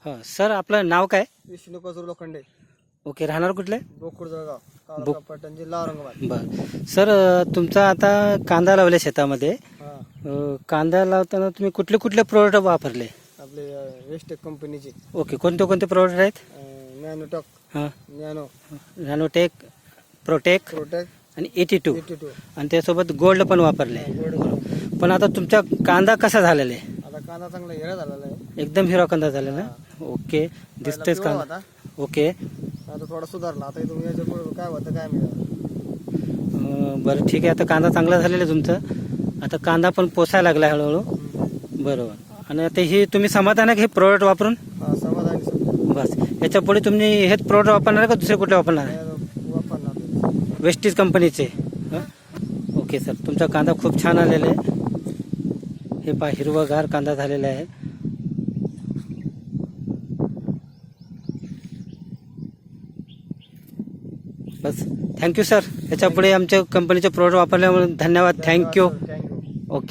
हां सर, आपलं नाव काय? विष्णू कसर लोखंडे, ओके, राहणार कुठले? बोकुड जळगाव, तालुका पटण, जिल्हा औरंगाबाद. बरं सर, तुमचा आता कांदा लावला शेतामध्ये. हा, कांदा लावताना तुम्ही कुठले कुठले प्रोडक्ट वापरले? आपले वेस्टेक कंपनीचे ओके, कोणते कोणते प्रोडक्ट आहेत? नॅनोटॉक, हां, नॅनो, नॅनोटेक, प्रोटेक प्रोटेक्ट, आणि 82 82, आणि त्यासोबत गोल्ड पण वापरले. गोल्ड. पण आता तुमचा कांदा कसा झालेला आहे? आता कांदा चांगला हिरा झालेला आहे. एकदम हिरवा कांदा झालेला ना? ओके, दिसतेच पिवळा कांदा. होता, ओके, आता थोडा सुधारला. आता तुम्ही याच्या पुढे काय होतं काय माहिती. बरं ठीक आहे. आता कांदा चांगला झालेला आहे तुमचं. आता कांदा पण पोसायला लागला हळूहळू. बरोबर. आणि आता हे तुम्ही समाधान आहे का हे प्रोडक्ट वापरून? हा, समाधानी समजा. बस, याच्या पुढे तुम्ही हेच प्रोडक्ट वापरणार का दुसरे कुठले वापरणार आहे? वापरणार. वेस्टीज कंपनीचे. हं? ओके सर, तुमचा कांदा खूप छान आलेला आहे. हे पहा, हिरवागार कांदा झालेला आहे. बस, थँक्यू सर. याच्या पुढे आमच्या कंपनीचे प्रोडक्ट वापरल्यामुळे धन्यवाद. थँक्यू. थँक्यू. ओके.